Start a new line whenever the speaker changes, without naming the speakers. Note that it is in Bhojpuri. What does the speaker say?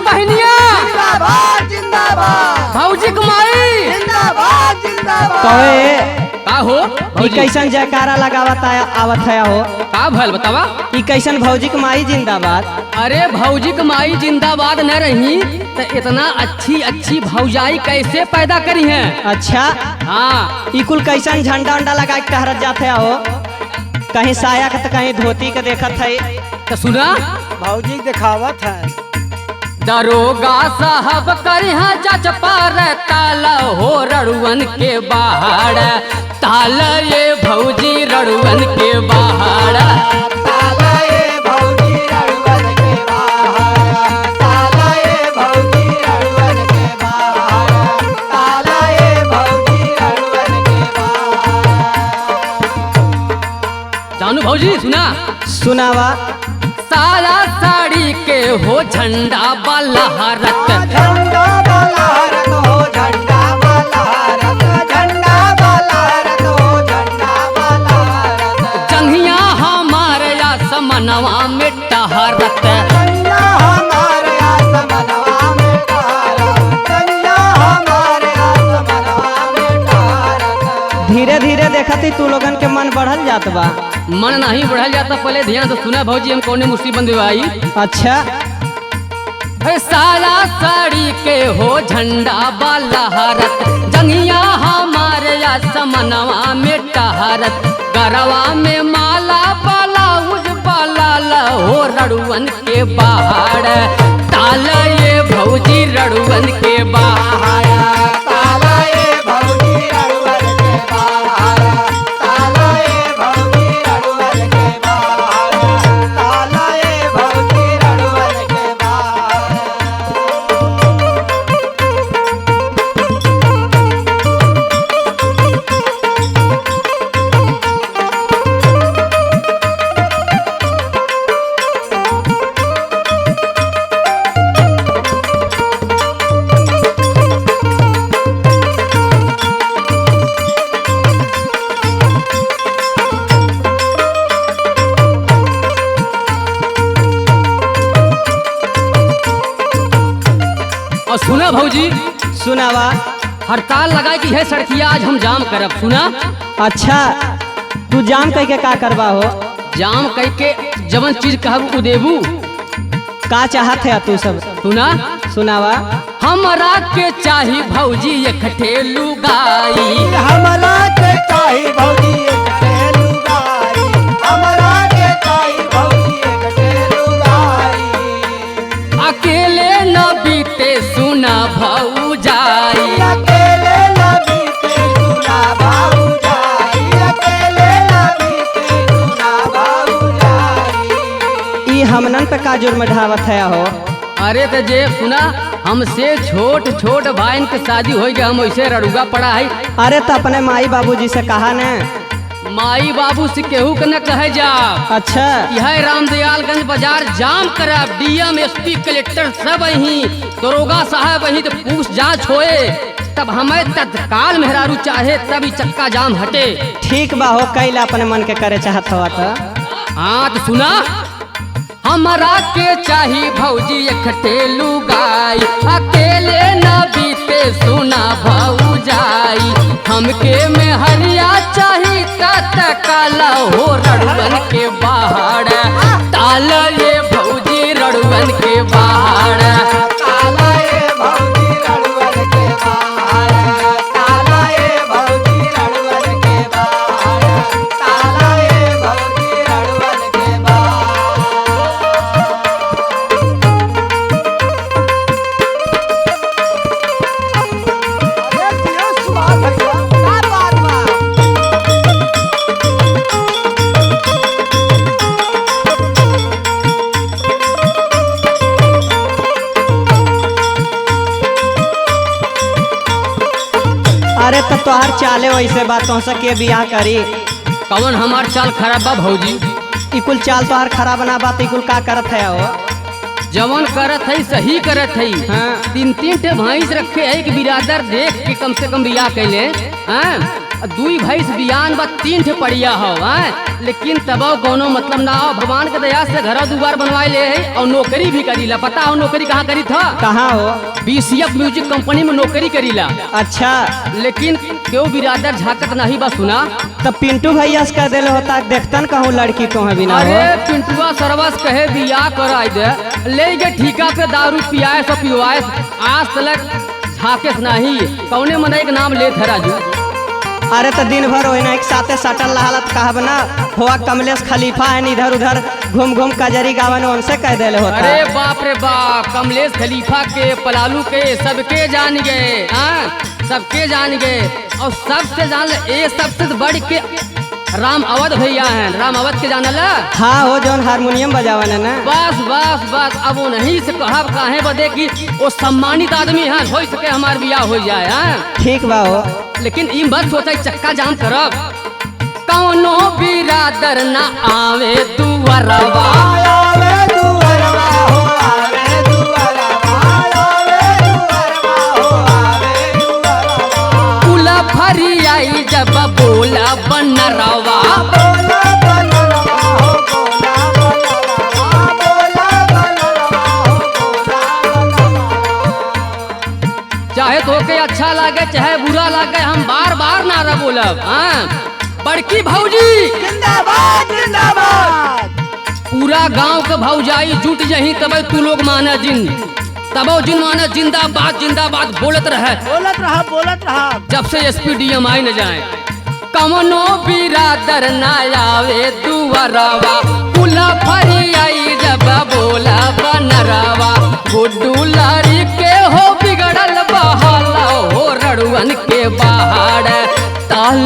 बहनिया
जिंदाबाद जिंदाबाद
भौजी कमाई
जिंदाबाद जिंदाबाद।
कहे
का हो
ई
भौजी
कैसन जयकारा लगावत आवत है हो।
का भल बतावा।
ई कैसन भौजी के माई जिंदाबाद।
अरे भौजी कमाई जिंदाबाद न रही तो इतना अच्छी अच्छी भौजाई कैसे पैदा करी है।
अच्छा
हाँ
ई कुल कैसन झंडा उंडा लगा के टहरत जाते हो। कहीं साया के तो कहीं धोती के देखत है।
तो सुना
भौजी दिखावत है।
दरोगा साहब करिहा जज पर ताला हो रड़ुअन के बाहर ताला ये भौजी रड़ुअन के बाहर।
ताला ये भौजी रड़ुअन के बाहर, ताला ये भौजी रड़ुअन के बाहर, ताला ये भौजी रड़ुअन के बाहर।
जानू भौजी सुना
सुनावा।
साया साड़ी के हो झंडा बलहरत
झंडा वाला रत हो, झंडा वाला रत, झंडा वाला रत हो, झंडा वाला रत।
जंघिया हमारे या समनवा में टहरत।
कन्या हमारे आसमनवा में टहरत, कन्या हमारे आसमनवा में टहरत।
धीरे धीरे देखती तू लोगन के मन बढ़ल जात बा।
मन नहीं बढ़ल जाता पहले ध्यान से सुना भौजी हम कौने मुसीबत में आई।
अच्छा
साया साड़ी के हो झंडा बलहरत जंगिया हमारे या समनवा में टहरत गरवा में माला ब्लाउज बलाल हो रड़ुअन के बाहर ताल ये भौजी रड़ुअन के बाहर।
ताला ये भौजी रड़ुअन के बाहर, ताला ये भौजी रड़ुअन के बाहर, ताला ये भौजी रड़ुअन के बाहर।
और सुना भौजी
सुनावा।
हड़ताल लगा कि है सड़किया आज हम जाम करब। सुना
अच्छा तू जाम कह के का करवा हो।
जाम कह के जवन चीज कहब उ देबू।
का चाहत है तू सब।
सुना
सुनावा।
हमरा के चाही भौजी एकठे लुगाई
हमरा के चाही भौजी एक टेलू गाई, हमरा के चाही भौजी एक टेलू गाई।
अकेले न बीते सुना भौजाई
अकेले न बीते सुना भौजाई, अकेले न बीते सुना भौजाई।
ई हमनन पे का जुर्म ढावत है हो।
अरे तो जे सुना हमसे छोट छोट भाईन के शादी हो गया हम वैसे रड़ुआ पड़ा है।
अरे तो अपने माई बाबूजी से कहा ने।
माई बाबू से केहू के न कहे जा।
अच्छा
यह रामदयालगंज बाजार जाम करब डीएम एसपी कलेक्टर सब ही दरोगा साहब ही तो पूछ जांच होए तब हमें तत्काल मेहरारू चाहे तब ही चक्का जाम हटे।
ठीक बा हो कैला अपने मन के करे चाहत हो तो।
हाँ तो सुना हमरा के चाही भौजी एकठे लुगाई अकेले न बीते सुना भौजाई हमके में हरिया चाही तत्काल हो रड़ुअन के बाहर ताल ये भौजी रड़ुअन के बाहर।
ताला ये भौजी रड़ुअन के बाहर, ताला ये भौजी रड़ुअन के बाहर, ताला ये भौजी रड़ुअन के बाहर। अरे दिया सुभाष भैया, क्या बात बा?
अरे तो तोहार चाले वैसे बातों से के बियाह करी।
कौन हमार चाल खराब बा भौजी।
ई कुल चाल तोहार खराब ना बात। ई कुल का करत है हो।
जवन करत है सही करत है।
हाँ।
तीन तीन ठे भैंस रखे है कि बिरादर देख के कम से कम बियाह कैले। हाँ दुई भैंस बियान बा 3 ठे पड़िया हो लेकिन तब कोनो मतलब ना हो। भगवान के दया से घर दुआर बनवाए ले है और नौकरी भी करीला। पता हो नौकरी कहाँ करी था?
कहाँ हो?
BCF म्यूजिक कंपनी में नौकरी करीला।
अच्छा,
लेकिन क्यों बिरादर झाकत नहीं बा सुना।
तब पिंटू भैया से कह देले होता देखतन कहूँ लड़की को है बिना
अरे पिंटुआ सरवस कहे बियाह कराई दे ले गे ठीका पे दारू पियाए सो पिवाए आज तलक झाकेस नहीं कौने मनाई के नाम ले थे राजू।
अरे तो दिन भर वही एक साथे सटल हालत कहब ना हुआ कमलेश खलीफा है इधर उधर घूम घूम कजरी गावन उनसे कह देले होता।
अरे बाप रे बाप, कमलेश खलीफा के पलालू के सबके जान गए, सबके जान गए और सबसे जान ए सबसे बढ़ के राम अवध भैया हैं। राम अवध के जानल?
हाँ हो जौन हारमोनियम बजावन है ना।
बस बस बस अब वो नहीं से कहब काहे बदे कि वो सम्मानित आदमी हैं हो सके हमार बियाह हो जाए।
ठीक बा हो,
लेकिन ई मत सोचा चक्का जाम करब कौनो बिरादर ना आवे दुआरवा।
आवे दुआरवा हो आवे दुआरवा आवे दुआरवा हो आवे दुआरवा।
पुला फरी आई जब बोला बनरवा।
बोला बनरवा हो बोला बनरवा बोला बनरवा हो बोला बनरवा।
चाहे तो के अच्छा लागे चाहे बुरा लागे हम बार बार नारा बोलब। बड़की भौजी
जिंदाबाद जिंदाबाद।
पूरा गांव के भौजाई जुट जही तब तू लोग माना जिन तबो जिन माना जिंदाबाद जिंदाबाद बोलत रहे।
बोलत रहा
जब से SPDM आई न जाए कमनो बिरादर ना आवे दुआरवा। पुला फरी आई जब बोला बनरवा। गुड्डू लारी के हो बिगड़ल बहाला हो रड़ुअन के बाहर ताल